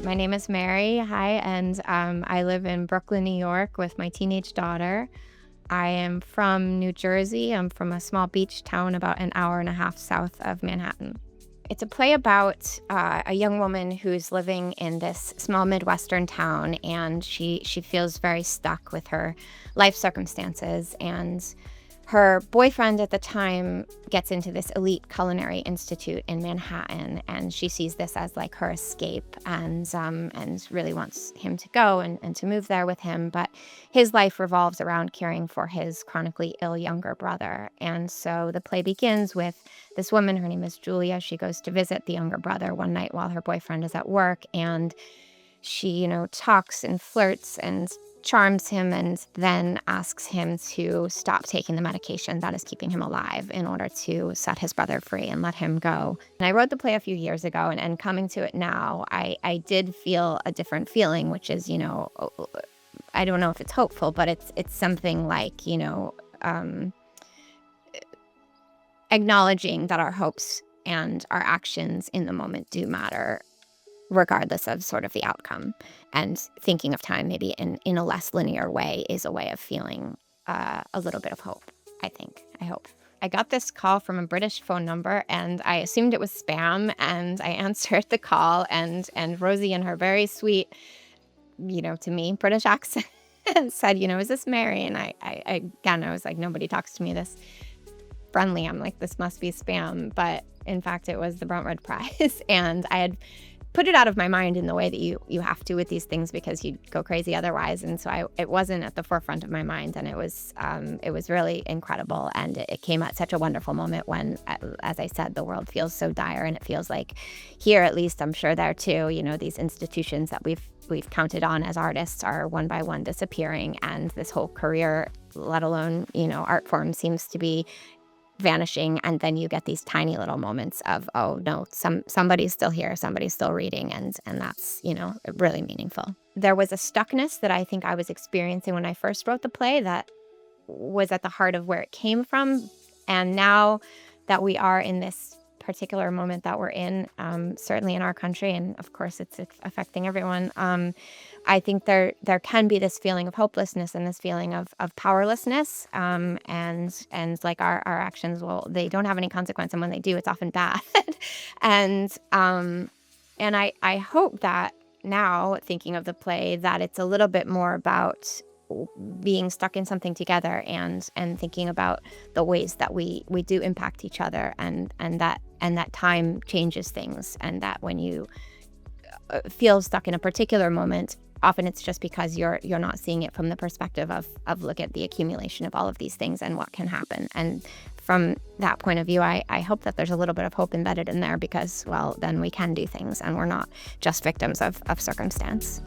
My name is Mary. Hi, and I live in Brooklyn, New York with my teenage daughter. I am from New Jersey. I'm from a small beach town about an hour and a half south of Manhattan. It's a play about a young woman who's living in this small Midwestern town, and she feels very stuck with her life circumstances. And her boyfriend at the time gets into this elite culinary institute in Manhattan, and she sees this as like her escape, and really wants him to go and to move there with him. But his life revolves around caring for his chronically ill younger brother. And so the play begins with this woman, her name is Julia. She goes to visit the younger brother one night while her boyfriend is at work, and she, talks and flirts and charms him, and then asks him to stop taking the medication that is keeping him alive in order to set his brother free and let him go. And I wrote the play a few years ago, and coming to it now, I did feel a different feeling, which is, I don't know if it's hopeful, but it's something like, acknowledging that our hopes and our actions in the moment do matter, regardless of sort of the outcome. And thinking of time maybe in a less linear way is a way of feeling a little bit of hope, I hope. I got this call from a British phone number, and I assumed it was spam, and I answered the call, and Rosie, in her very sweet, to me, British accent, said, is this Mary? And I was like, nobody talks to me this friendly. I'm like, this must be spam. But in fact, it was the Bruntwood Prize. And I had put it out of my mind in the way that you have to with these things, because you'd go crazy otherwise. And so it wasn't at the forefront of my mind, and it was really incredible. And it came at such a wonderful moment when, as I said, the world feels so dire, and it feels like here, at least, I'm sure there too, these institutions that we've counted on as artists are one by one disappearing, and this whole career, let alone, art form, seems to be vanishing. And then you get these tiny little moments of, oh no, somebody's still here, somebody's still reading, and that's really meaningful. There was a stuckness that I think I was experiencing when I first wrote the play that was at the heart of where it came from. And now that we are in this particular moment that we're in, certainly in our country, and of course it's affecting everyone, I think there can be this feeling of hopelessness and this feeling of powerlessness, and like our actions, well, they don't have any consequence, and when they do, it's often bad. and I hope that now, thinking of the play, that it's a little bit more about being stuck in something together, and thinking about the ways that we do impact each other, and that time changes things, and that when you feel stuck in a particular moment, often it's just because you're not seeing it from the perspective of look at the accumulation of all of these things and what can happen. And from that point of view, I hope that there's a little bit of hope embedded in there, because, well, then we can do things, and we're not just victims of circumstance.